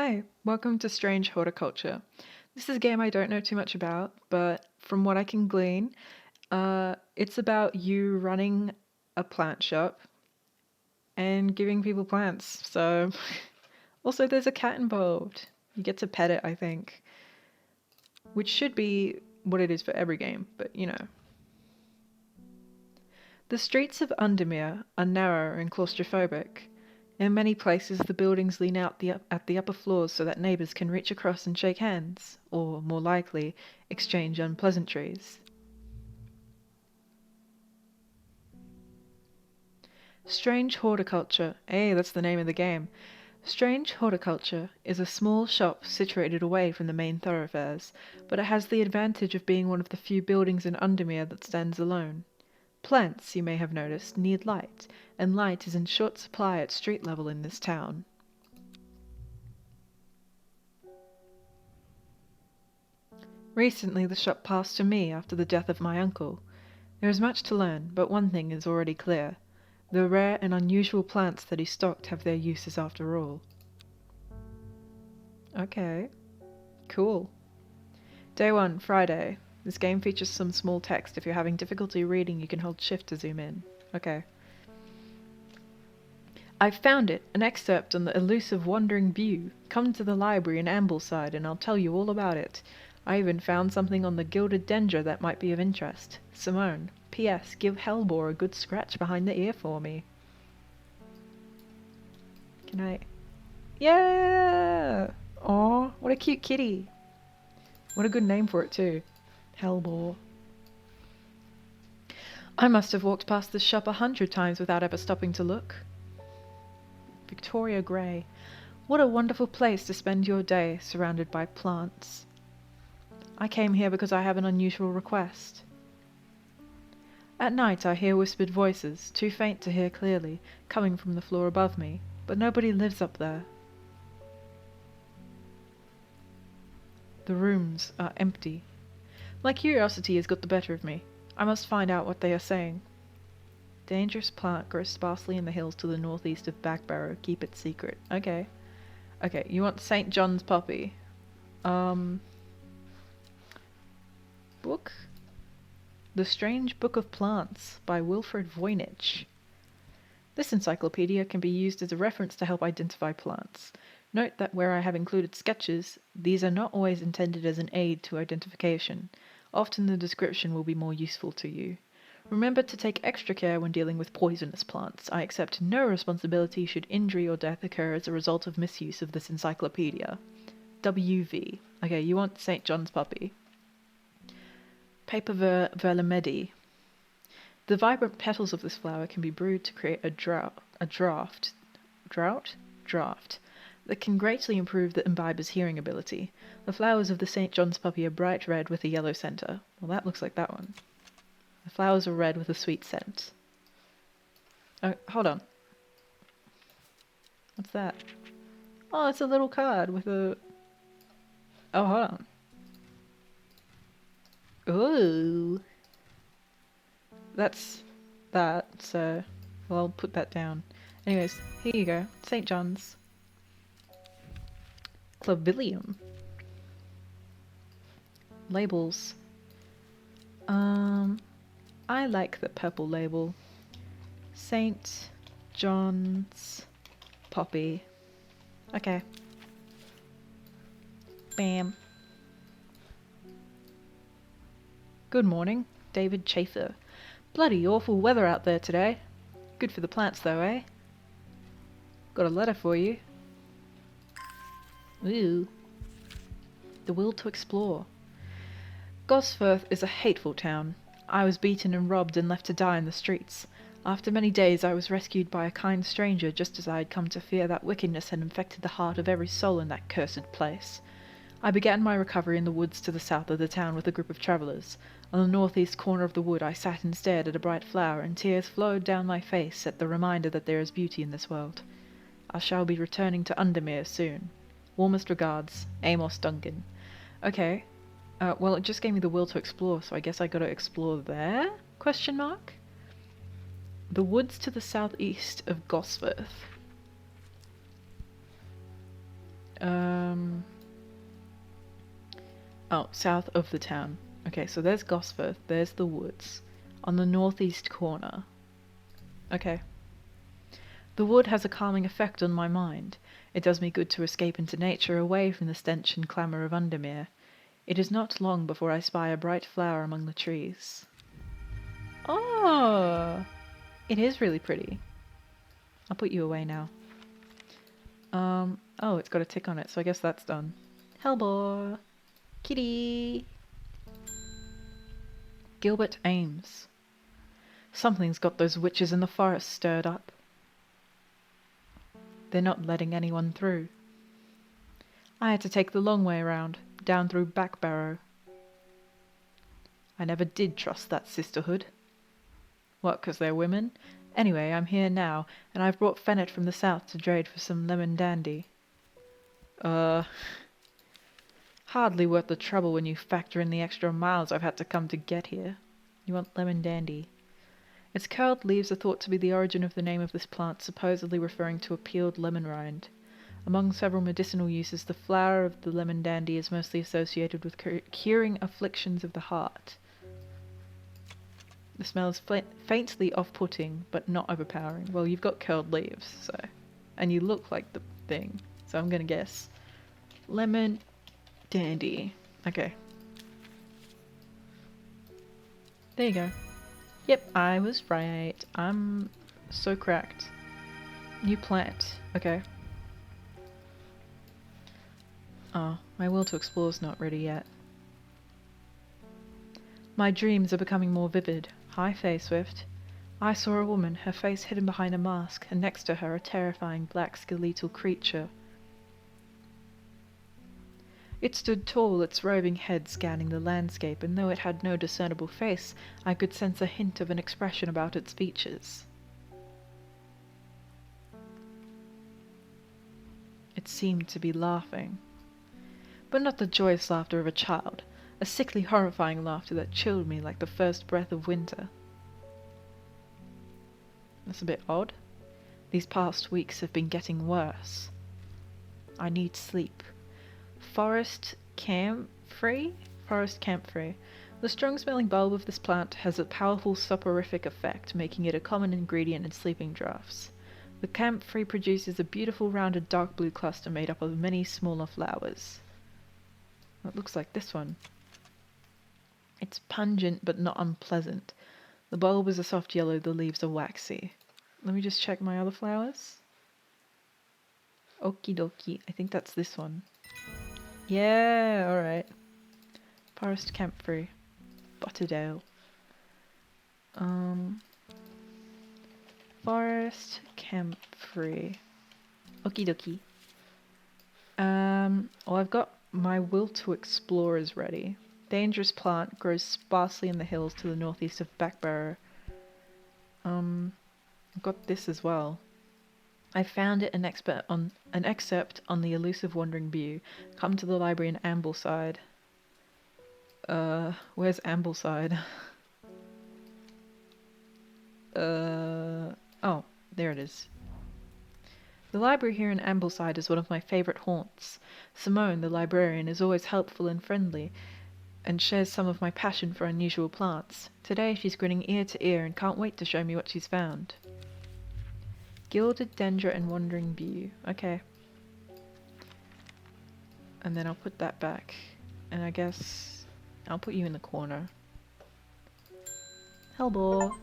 Hi, welcome to Strange Horticulture. This is a game I don't know too much about, but from what I can glean, it's about you running a plant shop and giving people plants. So, also there's a cat involved. You get to pet it, I think, which should be what it is for every game, but you know. The streets of Undermere are narrow and claustrophobic. In many places, the buildings lean out at the upper floors so that neighbours can reach across and shake hands, or, more likely, exchange unpleasantries. Strange Horticulture, that's the name of the game. Strange Horticulture is a small shop situated away from the main thoroughfares, but it has the advantage of being one of the few buildings in Undermere that stands alone. Plants, you may have noticed, need light, and light is in short supply at street level in this town. Recently the shop passed to me after the death of my uncle. There is much to learn, but one thing is already clear. The rare and unusual plants that he stocked have their uses after all. Okay, cool. Day 1, Friday. This game features some small text. If you're having difficulty reading, you can hold shift to zoom in. Okay. I've found it, an excerpt on the elusive Wandering View. Come to the library in Ambleside and I'll tell you all about it. I even found something on the gilded dendra that might be of interest. Simone. P.S. Give Hellbore a good scratch behind the ear for me. Can I... Yeah! Aw, what a cute kitty. What a good name for it too. Hellbore. I must have walked past this shop 100 times without ever stopping to look. Victoria Grey. What a wonderful place to spend your day, surrounded by plants. I came here because I have an unusual request. At night I hear whispered voices, too faint to hear clearly, coming from the floor above me, but nobody lives up there. The rooms are empty. My curiosity has got the better of me. I must find out what they are saying. Dangerous plant grows sparsely in the hills to the northeast of Backbarrow. Keep it secret. Okay. Okay, you want St. John's poppy. Book? The Strange Book of Plants by Wilfred Voynich. This encyclopedia can be used as a reference to help identify plants. Note that where I have included sketches, these are not always intended as an aid to identification. Often the description will be more useful to you. Remember to take extra care when dealing with poisonous plants. I accept no responsibility should injury or death occur as a result of misuse of this encyclopedia. WV. Okay, you want St. John's poppy. Paper verlimedi. The vibrant petals of this flower can be brewed to create a draft that can greatly improve the imbiber's hearing ability. The flowers of the St. John's poppy are bright red with a yellow centre. Well, that looks like that one. The flowers are red with a sweet scent. Oh, hold on. What's that? Oh, it's a little card with a... Oh, hold on. Ooh. That's that, so... Well, I'll put that down. Anyways, here you go. St. John's. Clavilium. Labels. I like the purple label. St. John's poppy. Okay. Bam. Good morning, David Chafer. Bloody awful weather out there today. Good for the plants though, eh? Got a letter for you. Ooh. The will to explore. Gosforth is a hateful town. I was beaten and robbed and left to die in the streets. After many days I was rescued by a kind stranger just as I had come to fear that wickedness had infected the heart of every soul in that cursed place. I began my recovery in the woods to the south of the town with a group of travellers. On the northeast corner of the wood I sat and stared at a bright flower, and tears flowed down my face at the reminder that there is beauty in this world. I shall be returning to Undermere soon. Warmest regards, Amos Duncan. Okay. Well, it just gave me the will to explore, so I guess I gotta explore there? Question mark? The woods to the southeast of Gosforth. Um. Oh, south of the town. Okay, so there's Gosforth, there's the woods. On the northeast corner. Okay. The wood has a calming effect on my mind. It does me good to escape into nature, away from the stench and clamour of Undermere. It is not long before I spy a bright flower among the trees. Oh! It is really pretty. I'll put you away now. Oh, it's got a tick on it, so I guess that's done. Hellbore! Kitty! Gilbert Ames. Something's got those witches in the forest stirred up. They're not letting anyone through. I had to take the long way around, down through Backbarrow. I never did trust that sisterhood. What, 'cause they're women? Anyway, I'm here now, and I've brought Fennet from the south to trade for some lemon dandy. Hardly worth the trouble when you factor in the extra miles I've had to come to get here. You want lemon dandy. Its curled leaves are thought to be the origin of the name of this plant, supposedly referring to a peeled lemon rind. Among several medicinal uses, the flower of the lemon dandy is mostly associated with curing afflictions of the heart. The smell is faintly off-putting, but not overpowering. Well, you've got curled leaves, so... And you look like the thing, so I'm gonna guess. Lemon dandy. Okay. There you go. Yep, I was right. I'm so cracked. New plant. Okay. Oh, my will to explore is not ready yet. My dreams are becoming more vivid. Hi, Faye Swift. I saw a woman, her face hidden behind a mask, and next to her a terrifying black skeletal creature. It stood tall, its roving head scanning the landscape, and though it had no discernible face, I could sense a hint of an expression about its features. It seemed to be laughing. But not the joyous laughter of a child, a sickly, horrifying laughter that chilled me like the first breath of winter. That's a bit odd. These past weeks have been getting worse. I need sleep. Forest camphor? Forest camphor. The strong-smelling bulb of this plant has a powerful soporific effect, making it a common ingredient in sleeping draughts. The camphor produces a beautiful rounded dark blue cluster made up of many smaller flowers. It looks like this one. It's pungent but not unpleasant. The bulb is a soft yellow, the leaves are waxy. Let me just check my other flowers. Okie dokie, I think that's this one. Yeah, alright. Forest camphor. Butterdale. Forest camphor. Okie dokie. Well, I've got my will to explore is ready. Dangerous plant, grows sparsely in the hills to the northeast of Backbarrow. I've got this as well. I found it an excerpt on the elusive wandering view. Come to the library in Ambleside. Where's Ambleside? Oh, there it is. The library here in Ambleside is one of my favourite haunts. Simone, the librarian, is always helpful and friendly, and shares some of my passion for unusual plants. Today she's grinning ear to ear and can't wait to show me what she's found. Gilded Dendra and Wandering View. Okay. And then I'll put that back. And I guess I'll put you in the corner. Hellbore.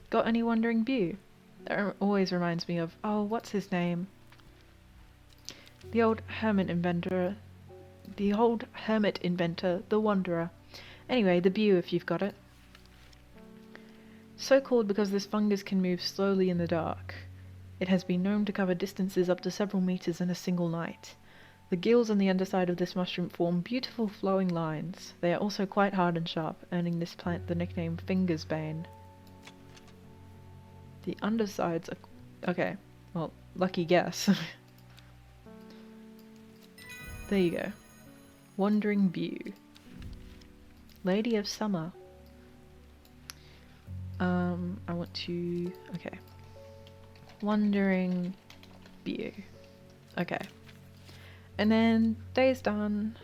Got any Wandering View? That always reminds me of, oh, what's his name? The old hermit inventor, the Wanderer. Anyway, the View if you've got it. So called because this fungus can move slowly in the dark. It has been known to cover distances up to several meters in a single night. The gills on the underside of this mushroom form beautiful flowing lines. They are also quite hard and sharp, earning this plant the nickname Fingersbane. The undersides are... okay, well, lucky guess. There you go. Wandering View. Lady of Summer. I want to... okay. Wandering View. Okay. And then day's done.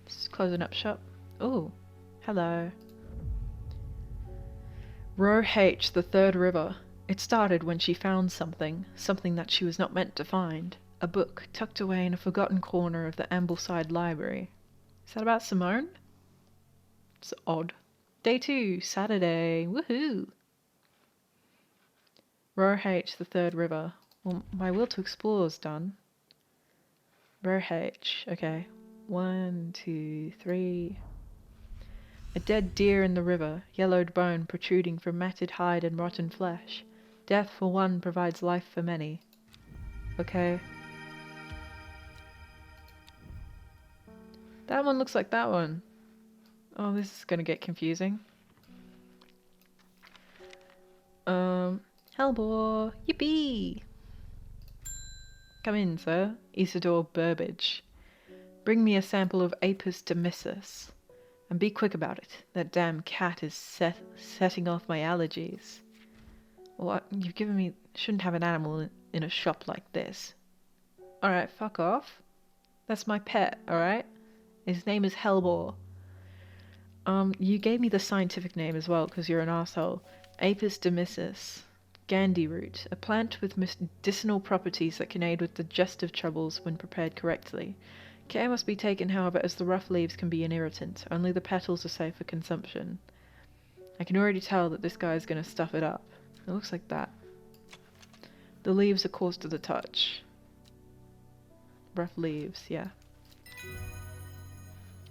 Just closing up shop. Oh, hello. Row H, the third river. It started when she found something that she was not meant to find. A book tucked away in a forgotten corner of the Ambleside Library. Is that about Simone? It's odd. Day 2, Saturday. Woohoo! Row H, the third river. Well, my will to explore is done. Row H. Okay. 1, 2, 3. A dead deer in the river, yellowed bone protruding from matted hide and rotten flesh. Death for one provides life for many. Okay. That one looks like that one. Oh, this is gonna get confusing. Hellbore! Yippee! Come in, sir. Isidore Burbage. Bring me a sample of Apis demissus. And be quick about it. That damn cat is setting off my allergies. Well, you've given me... Shouldn't have an animal in a shop like this. Alright, fuck off. That's my pet, alright? His name is Hellbore. You gave me the scientific name as well, because you're an asshole. Apis demissus. Gandhi root. A plant with medicinal properties that can aid with digestive troubles when prepared correctly. Care must be taken, however, as the rough leaves can be an irritant. Only the petals are safe for consumption. I can already tell that this guy is going to stuff it up. It looks like that. The leaves are coarse to the touch. Rough leaves, yeah.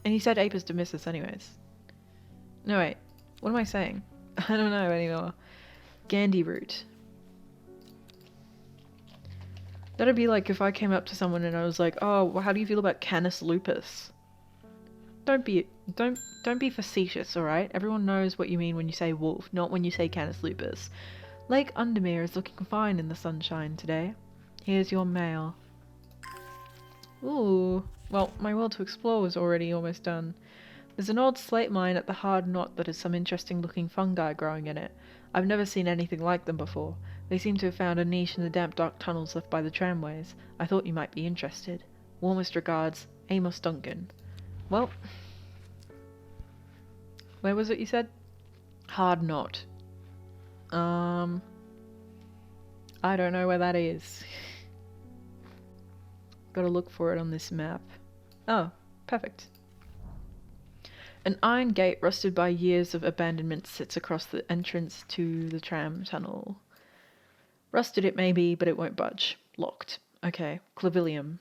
And he said Apis demissus anyways. No, wait. What am I saying? I don't know anymore. Gandhi root. That'd be like if I came up to someone and I was like, "Oh, well, how do you feel about Canis lupus?" Don't be facetious, all right? Everyone knows what you mean when you say wolf, not when you say Canis lupus. Lake Undermere is looking fine in the sunshine today. Here's your mail. Ooh. Well, my will to explore was already almost done. There's an old slate mine at the hard knot that has some interesting looking fungi growing in it. I've never seen anything like them before. They seem to have found a niche in the damp dark tunnels left by the tramways. I thought you might be interested. Warmest regards, Amos Duncan. Well, where was it you said? Hard knot. I don't know where that is. Gotta look for it on this map. Oh, perfect. An iron gate rusted by years of abandonment sits across the entrance to the tram tunnel. Rusted it may be, but it won't budge. Locked. Okay, Clavilium.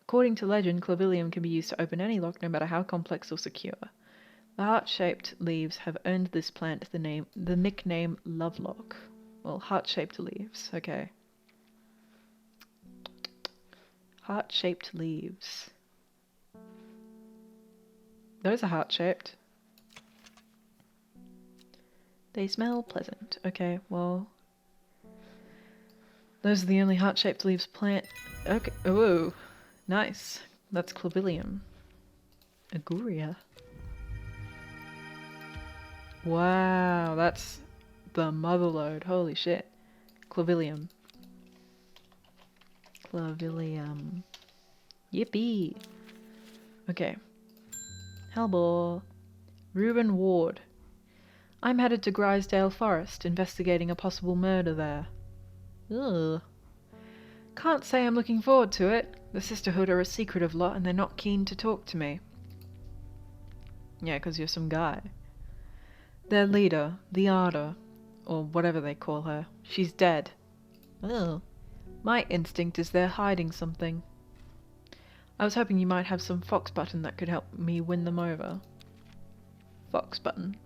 According to legend, Clavilium can be used to open any lock, no matter how complex or secure. The heart-shaped leaves have earned this plant the nickname Lovelock. Well, heart-shaped leaves. Okay. Heart-shaped leaves. Those are heart-shaped. They smell pleasant. Okay, well... Those are the only heart-shaped leaves plant... Okay, ooh. Nice. That's Clavilium. Aguria. Wow, that's the motherlode. Holy shit. Clavilium. Clavilium. Yippee. Okay. Hellbore. Reuben Ward. I'm headed to Grisdale Forest, investigating a possible murder there. Ugh. Can't say I'm looking forward to it. The Sisterhood are a secretive lot and they're not keen to talk to me. Yeah, 'cause you're some guy. Their leader, the Arda, or whatever they call her, she's dead. Ugh. My instinct is they're hiding something. I was hoping you might have some fox button that could help me win them over. Fox button.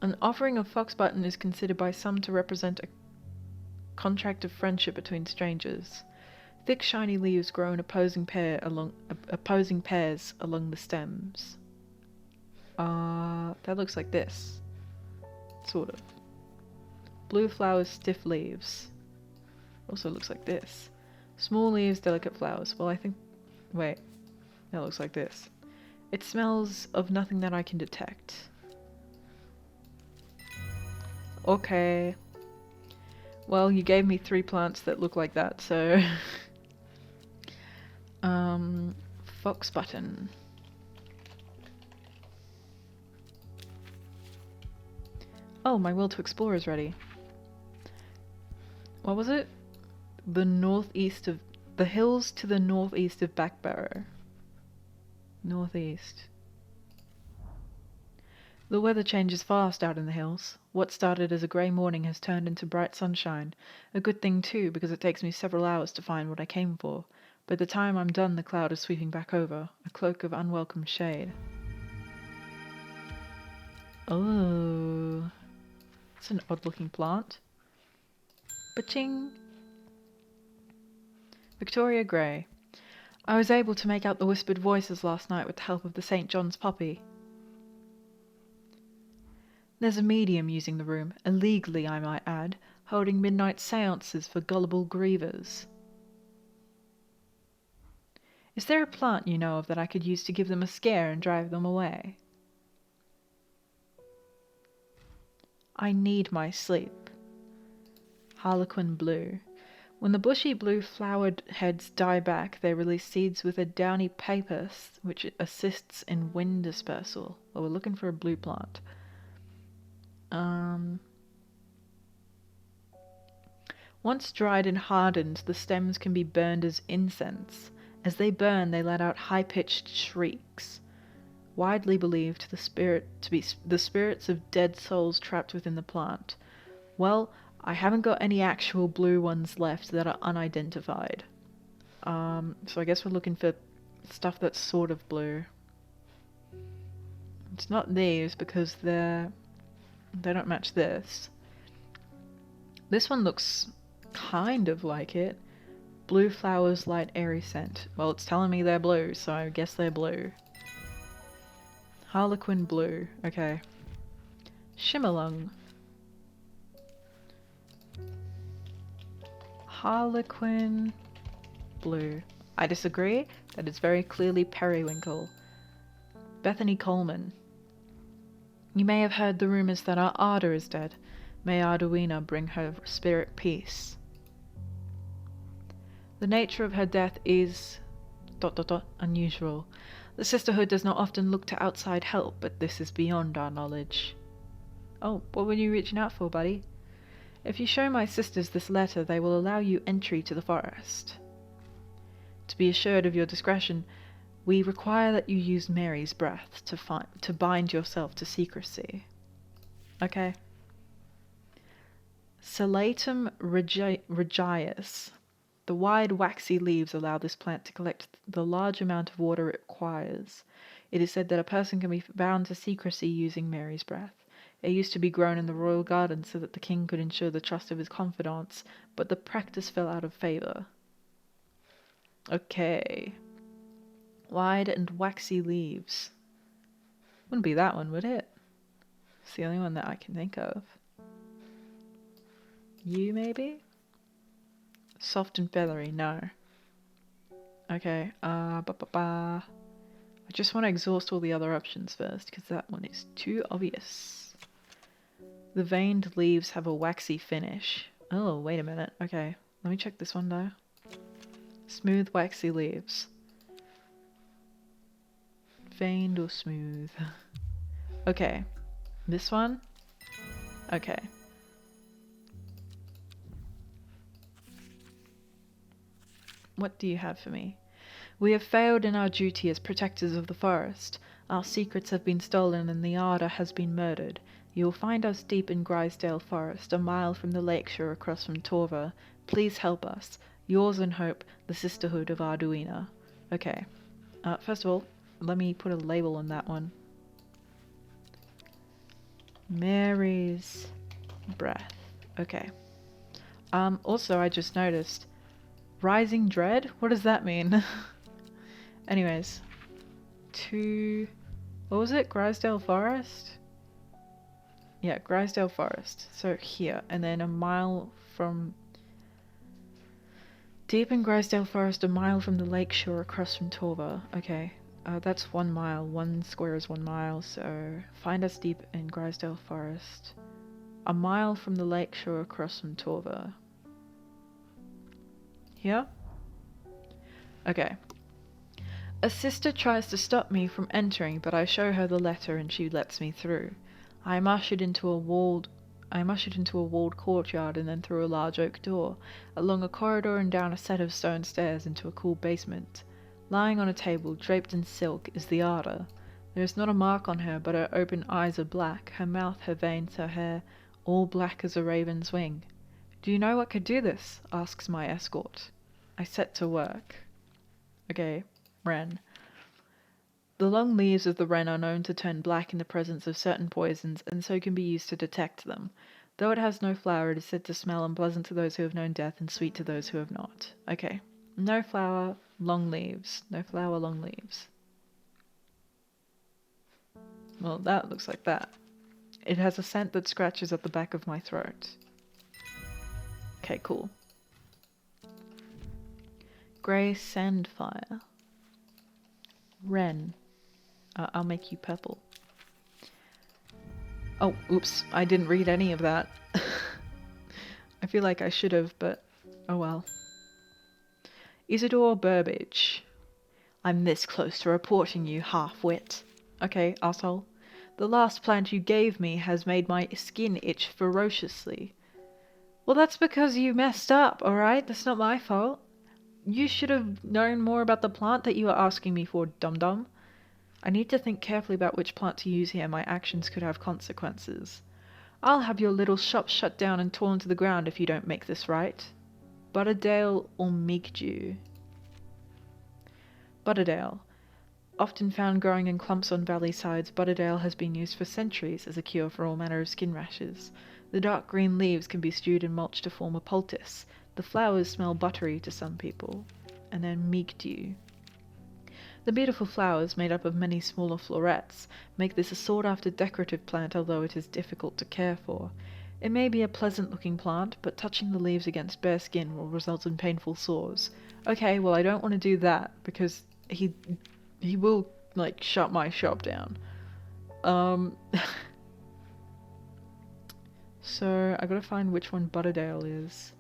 An offering of fox button is considered by some to represent a contract of friendship between strangers. Thick shiny leaves grow in opposing pairs along the stems. That looks like this. Sort of. Blue flowers, stiff leaves. Also looks like this. Small leaves, delicate flowers. Well, I think... Wait. That looks like this. It smells of nothing that I can detect. Okay. Well, you gave me 3 plants that look like that, so... Fox button. Oh, my will to explore is ready. What was it? The northeast of... The hills to the northeast of Backbarrow. Northeast. The weather changes fast out in the hills. What started as a grey morning has turned into bright sunshine. A good thing too, because it takes me several hours to find what I came for. By the time I'm done, the cloud is sweeping back over, a cloak of unwelcome shade. Oh, it's an odd-looking plant. Ba-ching! Victoria Grey. I was able to make out the whispered voices last night with the help of the St. John's poppy. There's a medium using the room, illegally I might add, holding midnight seances for gullible grievers. Is there a plant you know of that I could use to give them a scare and drive them away? I need my sleep. Harlequin blue. When the bushy blue flowered heads die back, they release seeds with a downy pappus, which assists in wind dispersal. Well, we're looking for a blue plant. Once dried and hardened, the stems can be burned as incense. As they burn, they let out high-pitched shrieks. Widely believed to be the spirits of dead souls trapped within the plant. Well, I haven't got any actual blue ones left that are unidentified. So I guess we're looking for stuff that's sort of blue. It's not these because they don't match this. This one looks kind of like it. Blue flowers, light airy scent. Well, it's telling me they're blue, so I guess they're blue. Harlequin blue. Okay. Shimmerlung. Harlequin blue. I disagree. That is very clearly periwinkle. Bethany Coleman. You may have heard the rumors that our Arda is dead. May Arduina bring her spirit peace. The nature of her death is... unusual. The Sisterhood does not often look to outside help, but this is beyond our knowledge. Oh, what were you reaching out for, buddy? If you show my sisters this letter, they will allow you entry to the forest. To be assured of your discretion, we require that you use Mary's breath to bind yourself to secrecy. Okay. Salatum regius. The wide, waxy leaves allow this plant to collect the large amount of water it requires. It is said that a person can be bound to secrecy using Mary's breath. It used to be grown in the royal garden so that the king could ensure the trust of his confidants, but the practice fell out of favour. Okay. Wide and waxy leaves. Wouldn't be that one, would it? It's the only one that I can think of. You, maybe? Soft and feathery, no. Okay, I just want to exhaust all the other options first, because that one is too obvious. The veined leaves have a waxy finish. Oh, wait a minute. Okay, let me check this one though. Smooth, waxy leaves. Veined or smooth? Okay, this one? Okay. What do you have for me? We have failed in our duty as protectors of the forest. Our secrets have been stolen and the Arda has been murdered. You will find us deep in Grisdale Forest, a mile from the lakeshore across from Torva. Please help us. Yours in hope, the Sisterhood of Arduina. Okay. First of all, let me put a label on that one. Mary's breath. Okay. Also, I just noticed... Rising Dread? What does that mean? Anyways. What was it? Grisdale Forest? Yeah, Grisdale Forest. So here. And then a mile from... Deep in Grisdale Forest, a mile from the lakeshore across from Torva. Okay. That's 1 mile. 1 square is 1 mile. So find us deep in Grisdale Forest. A mile from the lake shore across from Torva. Here? Okay. A sister tries to stop me from entering, but I show her the letter and she lets me through. I am ushered into a walled courtyard and then through a large oak door, along a corridor and down a set of stone stairs into a cool basement. Lying on a table, draped in silk, is the Arda. There is not a mark on her, but her open eyes are black, her mouth, her veins, her hair, all black as a raven's wing. Do you know what could do this? Asks my escort. I set to work. Okay, wren. The long leaves of the wren are known to turn black in the presence of certain poisons, and so can be used to detect them. Though it has no flower, it is said to smell unpleasant to those who have known death and sweet to those who have not. Okay. No flower, long leaves. No flower, long leaves. Well, that looks like that. It has a scent that scratches at the back of my throat. Okay, cool. Grey sandfire. Wren. I'll make you purple. Oh, oops. I didn't read any of that. I feel like I should have, but oh well. Isidore Burbage. I'm this close to reporting you, half-wit. Okay, asshole. The last plant you gave me has made my skin itch ferociously. Well, that's because you messed up, alright? That's not my fault. You should have known more about the plant that you were asking me for, dum-dum. I need to think carefully about which plant to use here. My actions could have consequences. I'll have your little shop shut down and torn to the ground if you don't make this right. Butterdale or Migdew. Butterdale. Often found growing in clumps on valley sides, Butterdale has been used for centuries as a cure for all manner of skin rashes. The dark green leaves can be stewed in mulch to form a poultice. The flowers smell buttery to some people. And then Migdew. The beautiful flowers, made up of many smaller florets, make this a sought-after decorative plant, although it is difficult to care for. It may be a pleasant-looking plant, but touching the leaves against bare skin will result in painful sores. Okay, well, I don't want to do that, because he will, like, shut my shop down. So, I gotta find which one Butterdale is.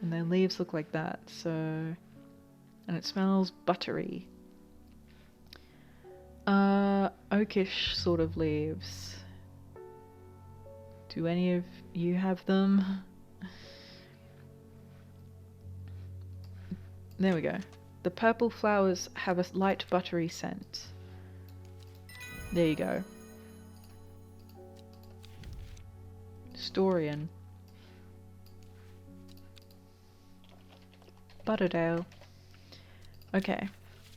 And their leaves look like that, so... And it smells buttery. Oakish sort of leaves. Do any of you have them? There we go. The purple flowers have a light buttery scent. There you go. Storian. Butterdale. Okay.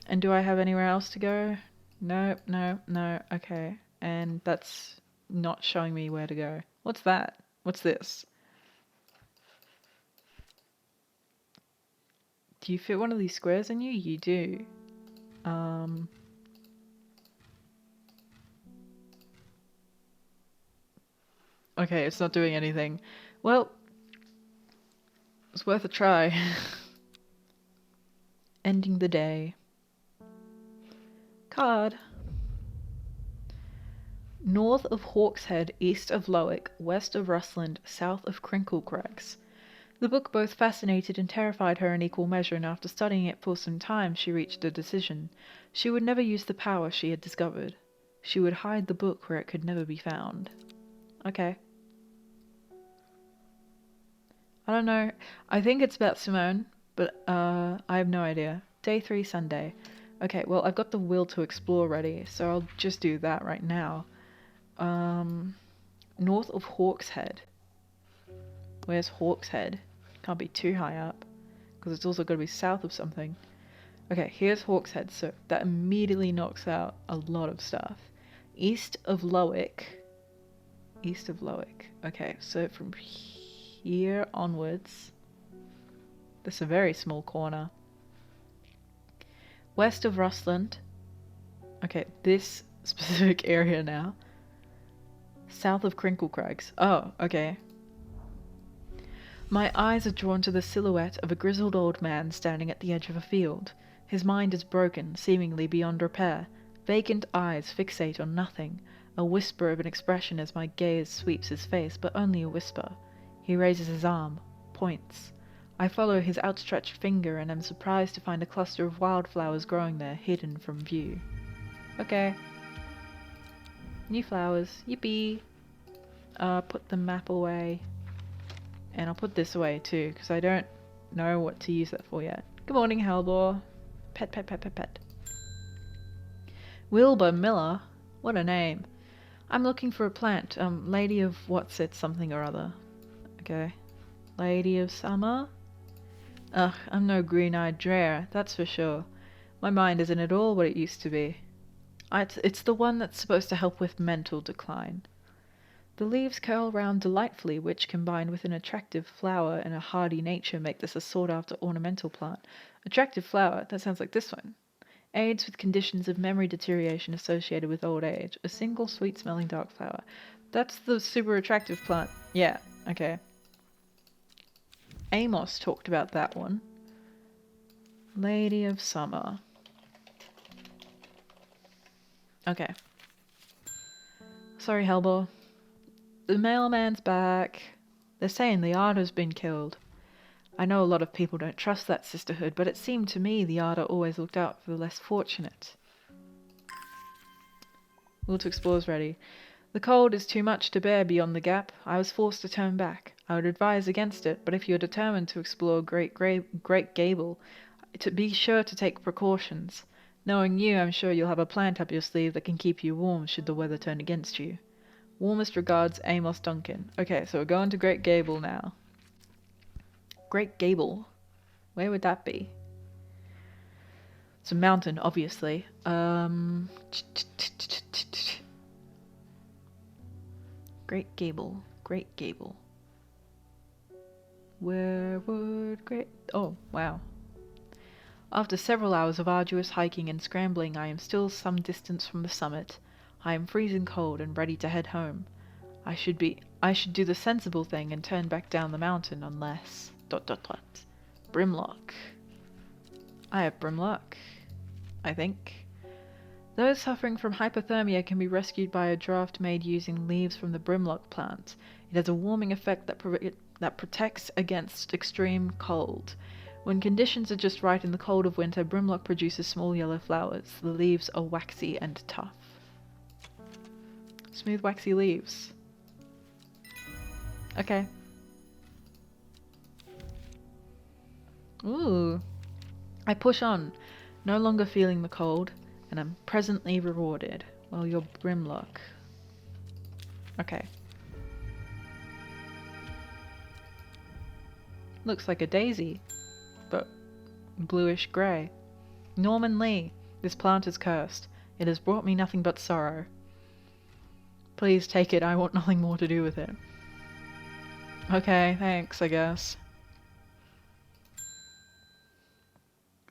And do I have anywhere else to go? No, no, no. Okay. And that's not showing me where to go. What's that? What's this? Do you fit one of these squares in you? You do. Okay, it's not doing anything. Well, it's worth a try. Ending the day. Card. North of Hawkshead, east of Lowick, west of Rustland, south of Crinklecracks. The book both fascinated and terrified her in equal measure, and after studying it for some time she reached a decision. She would never use the power she had discovered. She would hide the book where it could never be found. Okay. I don't know. I think it's about Simone, but I have no idea. Day 3, Sunday. Okay, well, I've got the will to explore ready, so I'll just do that right now. North of Hawkshead. Where's Hawkshead? Can't be too high up, because it's also got to be south of something. Okay, here's Hawkshead, so that immediately knocks out a lot of stuff. East of Lowick. East of Lowick. Okay, so from here onwards, that's a very small corner. West of Rustland. Okay, this specific area now. South of Crinklecracks. Oh, okay. My eyes are drawn to the silhouette of a grizzled old man standing at the edge of a field. His mind is broken, seemingly beyond repair. Vacant eyes fixate on nothing. A whisper of an expression as my gaze sweeps his face, but only a whisper. He raises his arm, points. I follow his outstretched finger and am surprised to find a cluster of wildflowers growing there, hidden from view. Okay. New flowers. Yippee! Put the map away. And I'll put this away too, because I don't know what to use that for yet. Good morning, Halvor. Pet, pet, pet, pet, pet. Wilbur Miller? What a name. I'm looking for a plant. Lady of what's it, something or other. Okay. Lady of Summer? Ugh, I'm no green-eyed dreher, that's for sure. My mind isn't at all what it used to be. It's the one that's supposed to help with mental decline. The leaves curl round delightfully, which, combined with an attractive flower and a hardy nature, make this a sought-after ornamental plant. Attractive flower? That sounds like this one. Aids with conditions of memory deterioration associated with old age. A single sweet-smelling dark flower. That's the super attractive plant. Yeah, okay. Amos talked about that one. Lady of Summer. Okay. Sorry, Halvor. The mailman's back. They're saying the Arda's been killed. I know a lot of people don't trust that sisterhood, but it seemed to me the Arda always looked out for the less fortunate. Will to Explore's ready. The cold is too much to bear beyond the gap. I was forced to turn back. I would advise against it, but if you are determined to explore Great Gable, to be sure to take precautions. Knowing you, I'm sure you'll have a plant up your sleeve that can keep you warm should the weather turn against you. Warmest regards, Amos Duncan. Okay, so we're going to Great Gable now. Great Gable? Where would that be? It's a mountain, obviously. Great Gable. Great Gable. Where would Great... Oh, wow. After several hours of arduous hiking and scrambling, I am still some distance from the summit. I am freezing cold and ready to head home. I should do the sensible thing and turn back down the mountain unless... ... Brimlock. I have Brimlock, I think. Those suffering from hypothermia can be rescued by a draught made using leaves from the Brimlock plant. It has a warming effect that protects against extreme cold. When conditions are just right in the cold of winter, Brimlock produces small yellow flowers. The leaves are waxy and tough. Smooth, waxy leaves. Okay. Ooh. I push on, no longer feeling the cold, and I'm presently rewarded. Well, you're Brimlock. Okay. Looks like a daisy, but bluish grey. Norman Lee, this plant is cursed. It has brought me nothing but sorrow. Please take it, I want nothing more to do with it. Okay, thanks, I guess.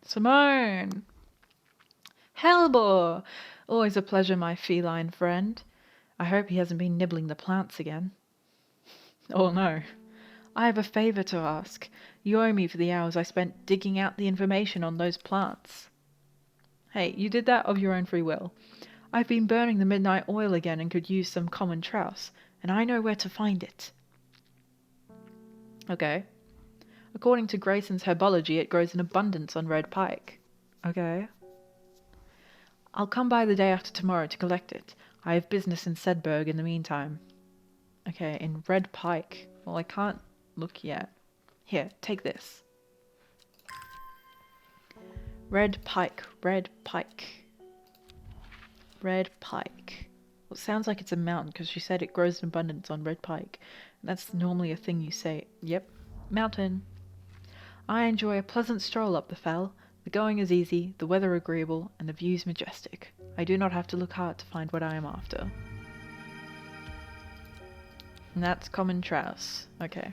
Simone! Halvor! Always a pleasure, my feline friend. I hope he hasn't been nibbling the plants again. Oh no. I have a favour to ask. You owe me for the hours I spent digging out the information on those plants. Hey, you did that of your own free will. I've been burning the midnight oil again and could use some common trouse, and I know where to find it. Okay. According to Grayson's herbology, it grows in abundance on red pike. Okay. I'll come by the day after tomorrow to collect it. I have business in Sedberg in the meantime. Okay, in red pike. Well, I can't look yet. Here, take this. Red pike, red pike. Red pike. Well, it sounds like it's a mountain because she said it grows in abundance on red pike. And that's normally a thing you say. Yep, mountain. I enjoy a pleasant stroll up the fell. The going is easy, the weather agreeable, and the views majestic. I do not have to look hard to find what I am after. And that's common trouse. Okay.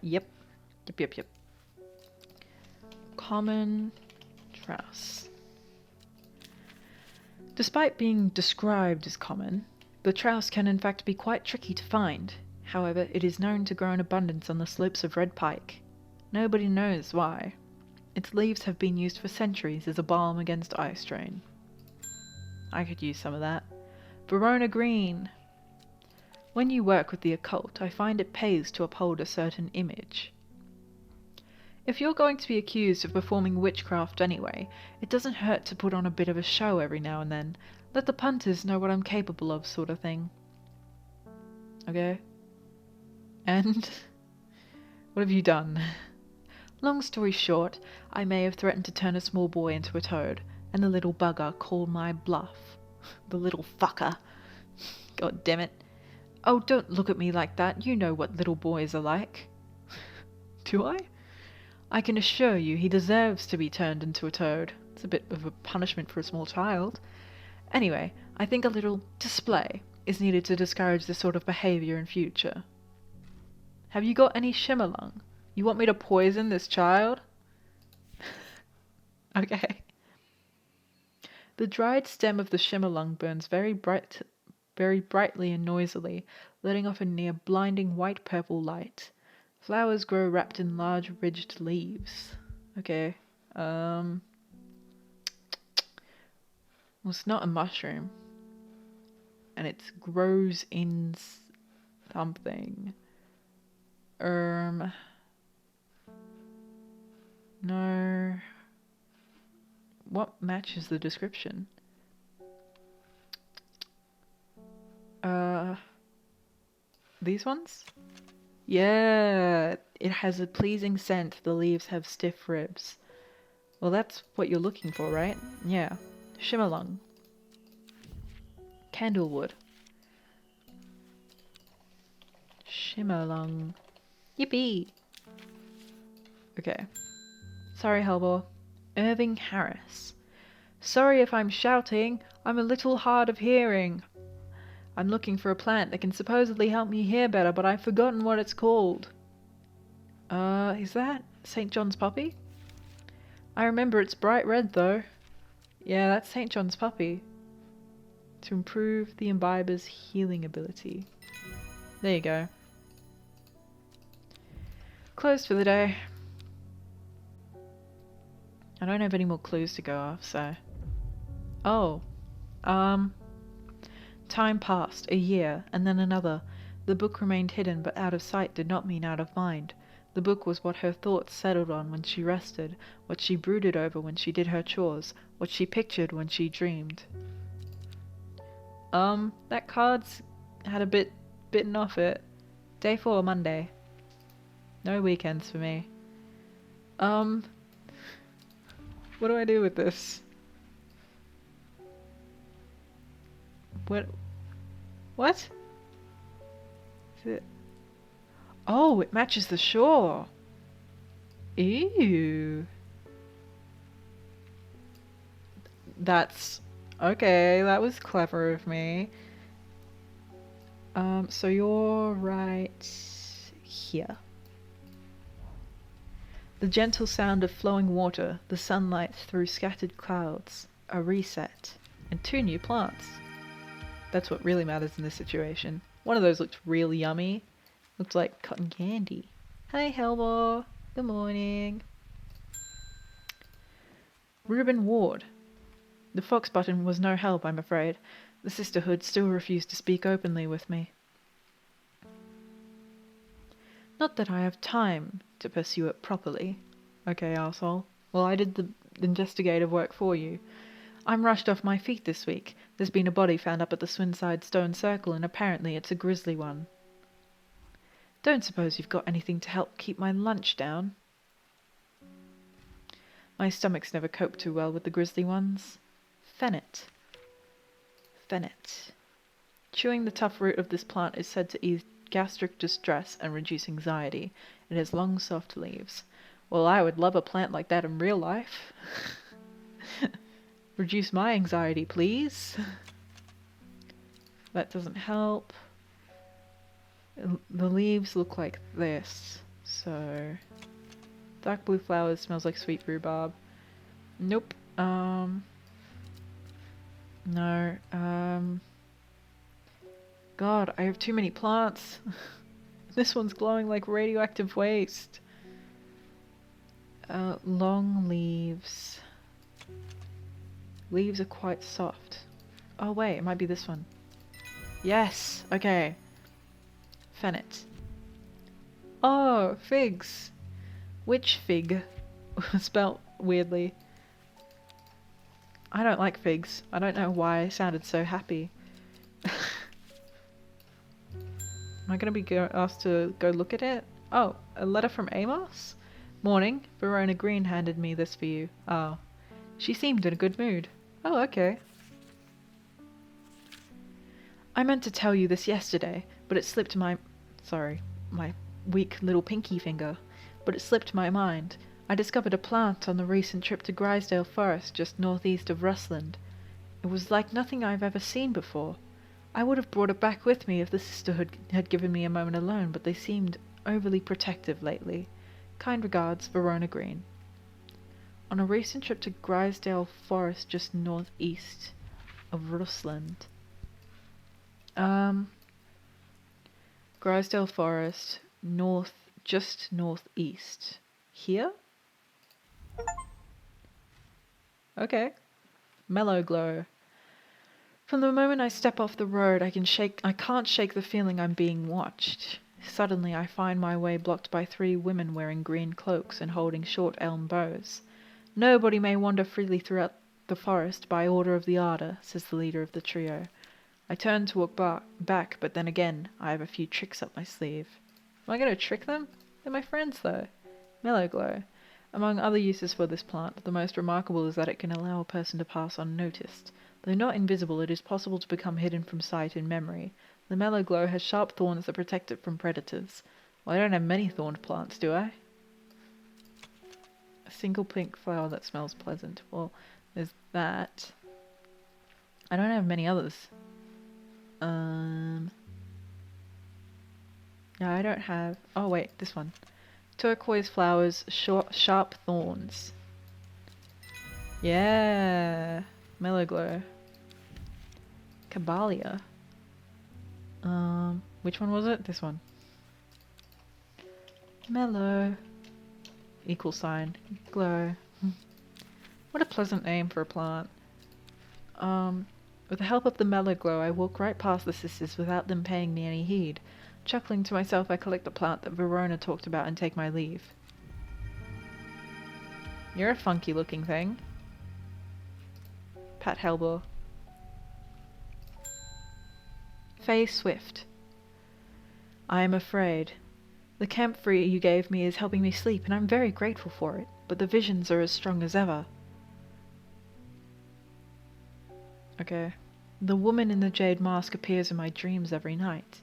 Yep. Yep. Common trouse. Despite being described as common, the trouse can in fact be quite tricky to find. However, it is known to grow in abundance on the slopes of red pike. Nobody knows why. Its leaves have been used for centuries as a balm against eye strain. I could use some of that. Verona green. When you work with the occult, I find it pays to uphold a certain image. If you're going to be accused of performing witchcraft anyway, it doesn't hurt to put on a bit of a show every now and then. Let the punters know what I'm capable of, sort of thing. Okay? And what have you done? Long story short, I may have threatened to turn a small boy into a toad, and the little bugger called my bluff. The little fucker. God damn it. Oh, don't look at me like that. You know what little boys are like. Do I? I can assure you he deserves to be turned into a toad. It's a bit of a punishment for a small child. Anyway, I think a little display is needed to discourage this sort of behaviour in future. Have you got any shimmerlung? You want me to poison this child? Okay. The dried stem of the shimmerlung burns very brightly and noisily, letting off a near blinding white-purple light. Flowers grow wrapped in large ridged leaves. Okay. Well, it's not a mushroom. And it grows in something. No. What matches the description? These ones? Yeah, it has a pleasing scent. The leaves have stiff ribs. Well, that's what you're looking for, right? Yeah. Shimmerlung. Candlewood. Shimmerlung. Yippee! Okay. Sorry, Hellbore. Irving Harris. Sorry if I'm shouting. I'm a little hard of hearing. I'm looking for a plant that can supposedly help me hear better, but I've forgotten what it's called. Is that St. John's poppy? I remember it's bright red, though. Yeah, that's St. John's poppy. To improve the imbiber's healing ability. There you go. Closed for the day. I don't have any more clues to go off, so... Oh. Time passed, a year, and then another. The book remained hidden, but out of sight did not mean out of mind. The book was what her thoughts settled on when she rested, what she brooded over when she did her chores, what she pictured when she dreamed. That card's had a bit bitten off it. Day 4, Monday. No weekends for me. What do I do with this? What? Is it? Oh, it matches the shore. Ew. That's... Okay, that was clever of me. So you're right here. The gentle sound of flowing water, the sunlight through scattered clouds, a reset, and 2 new plants. That's what really matters in this situation. One of those looked really yummy. Looked like cotton candy. Hi, Hellbore. Good morning. Reuben Ward. The fox button was no help, I'm afraid. The sisterhood still refused to speak openly with me. Not that I have time to pursue it properly. Okay, arsehole. Well, I did the investigative work for you. I'm rushed off my feet this week. There's been a body found up at the Swinside Stone Circle, and apparently it's a grisly one. Don't suppose you've got anything to help keep my lunch down? My stomach's never coped too well with the grisly ones. Fennet. Chewing the tough root of this plant is said to ease gastric distress and reduce anxiety. It has long, soft leaves. Well, I would love a plant like that in real life. Reduce my anxiety, please. That doesn't help. The leaves look like this. So, dark blue flowers, smells like sweet rhubarb. Nope. No. God, I have too many plants. This one's glowing like radioactive waste. Long leaves. Leaves are quite soft. Oh wait, it might be this one. Yes! Okay. Fennet. Oh, figs! Which fig? Spelt weirdly. I don't like figs. I don't know why I sounded so happy. Am I gonna be asked to go look at it? Oh, a letter from Amos? Morning. Verona Green handed me this for you. Oh. She seemed in a good mood. Oh, okay. I meant to tell you this yesterday, but it slipped my... Sorry, my weak little pinky finger. But it slipped my mind. I discovered a plant on the recent trip to Grisdale Forest, just northeast of Rusland. It was like nothing I've ever seen before. I would have brought it back with me if the sisterhood had given me a moment alone, but they seemed overly protective lately. Kind regards, Verona Green. On a recent trip to Grisdale Forest, just northeast of Rusland. Grisdale Forest, just northeast. Here? Okay. Mellow glow. From the moment I step off the road, I can't shake the feeling I'm being watched. Suddenly I find my way blocked by 3 women wearing green cloaks and holding short elm bows. Nobody may wander freely throughout the forest by order of the Arder, says the leader of the trio. I turn to walk back, but then again, I have a few tricks up my sleeve. Am I going to trick them? They're my friends, though. Mellow glow. Among other uses for this plant, the most remarkable is that it can allow a person to pass unnoticed. Though not invisible, it is possible to become hidden from sight in memory. The mellow glow has sharp thorns that protect it from predators. Well, I don't have many thorned plants, do I? A single pink flower that smells pleasant. Well, there's that. I don't have many others. No, I don't have... Oh, wait, this one. Turquoise flowers, sharp thorns. Yeah. Mellow glow. Caballia. Which one was it? This one. Mellow. Equal sign. Glow. What a pleasant name for a plant. With the help of the mellow glow, I walk right past the sisters without them paying me any heed. Chuckling to myself, I collect the plant that Verona talked about and take my leave. You're a funky looking thing. Pat Helber. Faye Swift. I am afraid. The camphor you gave me is helping me sleep, and I'm very grateful for it, but the visions are as strong as ever. Okay. The woman in the jade mask appears in my dreams every night.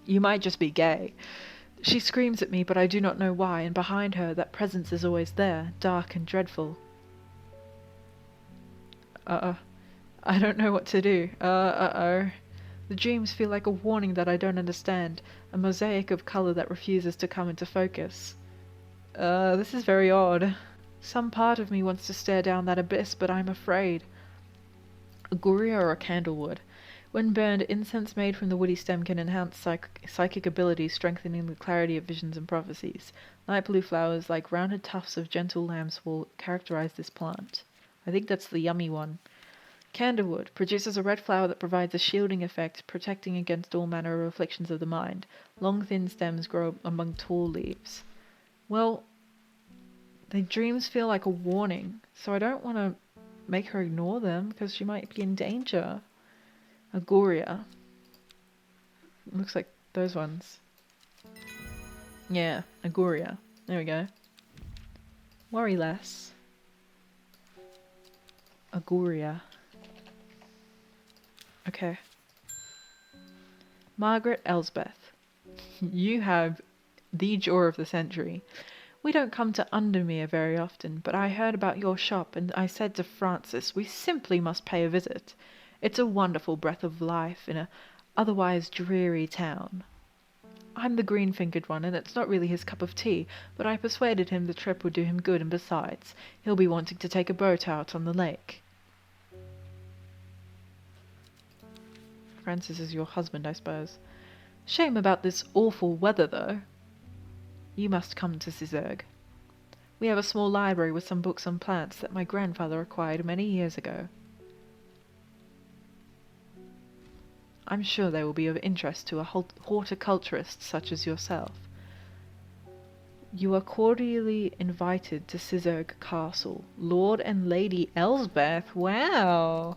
You might just be gay. She screams at me, but I do not know why, and behind her, that presence is always there, dark and dreadful. I don't know what to do. The dreams feel like a warning that I don't understand, a mosaic of color that refuses to come into focus. This is very odd. Some part of me wants to stare down that abyss, but I'm afraid. A guria or a candlewood. When burned, incense made from the woody stem can enhance psychic abilities, strengthening the clarity of visions and prophecies. Light blue flowers, like rounded tufts of gentle lambs, will characterize this plant. I think that's the yummy one. Candlewood produces a red flower that provides a shielding effect, protecting against all manner of afflictions of the mind. Long, thin stems grow among tall leaves. Well, the dreams feel like a warning, so I don't want to make her ignore them, because she might be in danger. Agoria. Looks like those ones. Yeah, Agoria. There we go. Worry less. Agoria. Okay. Margaret Elsbeth. You have the jaw of the century. We don't come to Undermere very often, but I heard about your shop and I said to Francis, we simply must pay a visit. It's a wonderful breath of life in a otherwise dreary town. I'm the green-fingered one, and it's not really his cup of tea, but I persuaded him the trip would do him good, and besides, he'll be wanting to take a boat out on the lake. Francis is your husband, I suppose. Shame about this awful weather, though. You must come to Cizergue. We have a small library with some books on plants that my grandfather acquired many years ago. I'm sure they will be of interest to a horticulturist such as yourself. You are cordially invited to Sizergh Castle. Lord and Lady Elsbeth. Wow.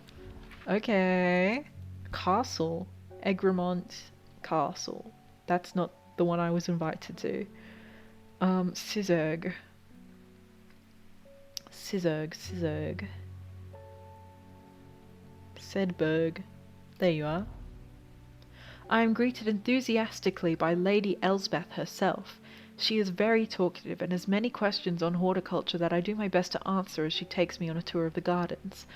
Okay. Castle. Egremont Castle. That's not the one I was invited to. Sizergh. Sizergh. Sedberg. There you are. I am greeted enthusiastically by Lady Elsbeth herself. She is very talkative and has many questions on horticulture that I do my best to answer as she takes me on a tour of the gardens.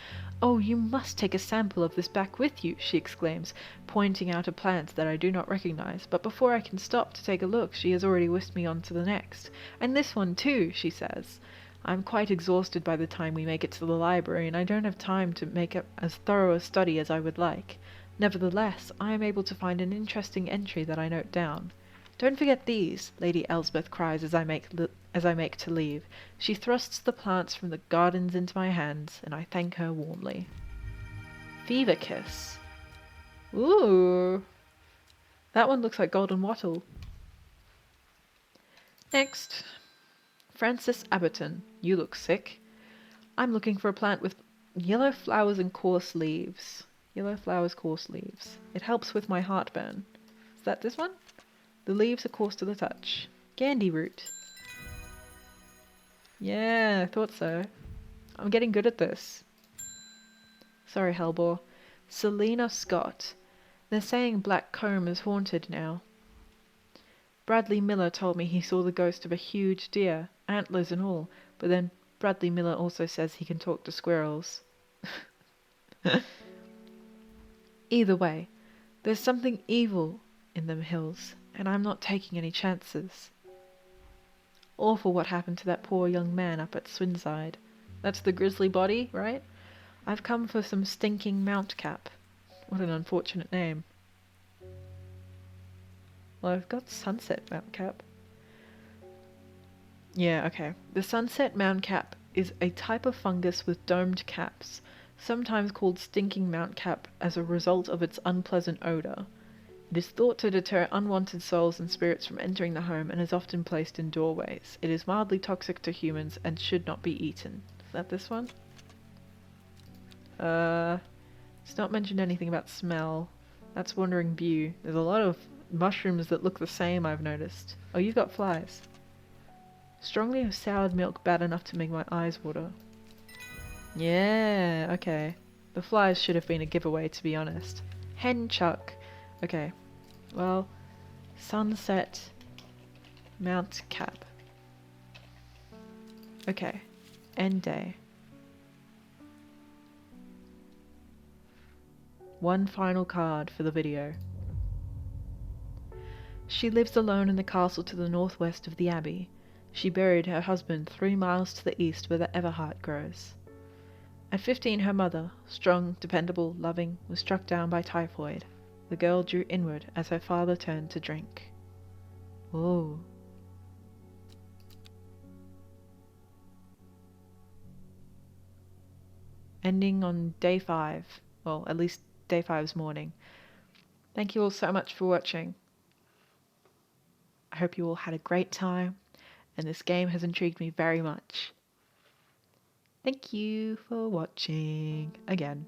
"Oh, you must take a sample of this back with you," she exclaims, pointing out a plant that I do not recognize, but before I can stop to take a look she has already whisked me on to the next. "And this one too," she says. I am quite exhausted by the time we make it to the library, and I don't have time to make as thorough a study as I would like. Nevertheless, I am able to find an interesting entry that I note down. "Don't forget these," Lady Elsbeth cries as I make to leave. She thrusts the plants from the gardens into my hands, and I thank her warmly. Fever Kiss. Ooh. That one looks like golden wattle. Next. Frances Abberton. You look sick. I'm looking for a plant with yellow flowers and coarse leaves. Yellow flowers, coarse leaves. It helps with my heartburn. Is that this one? The leaves are coarse to the touch. Gandy root. Yeah, I thought so. I'm getting good at this. Sorry, Hellbore. Selena Scott. They're saying Black Combe is haunted now. Bradley Miller told me he saw the ghost of a huge deer, antlers and all, but then Bradley Miller also says he can talk to squirrels. Either way, there's something evil in them hills, and I'm not taking any chances. Awful what happened to that poor young man up at Swinside. That's the grisly body, right? I've come for some stinking mount cap. What an unfortunate name. Well, I've got sunset mount cap. Yeah, okay. The sunset mount cap is a type of fungus with domed caps, sometimes called stinking mount cap as a result of its unpleasant odor. It is thought to deter unwanted souls and spirits from entering the home and is often placed in doorways. It is mildly toxic to humans and should not be eaten. Is that this one? It's not mentioned anything about smell. That's Wandering View. There's a lot of mushrooms that look the same, I've noticed. Oh, you've got flies. Strongly of soured milk bad enough to make my eyes water. Yeah, okay. The flies should have been a giveaway, to be honest. Hen chuck. Okay. Well, sunset mount cap. Okay. End day. One final card for the video. She lives alone in the castle to the northwest of the abbey. She buried her husband 3 miles to the east where the everheart grows. At 15, her mother, strong, dependable, loving, was struck down by typhoid. The girl drew inward as her father turned to drink. Whoa. Ending on day 5. Well, at least day 5's morning. Thank you all so much for watching. I hope you all had a great time, and this game has intrigued me very much. Thank you for watching again.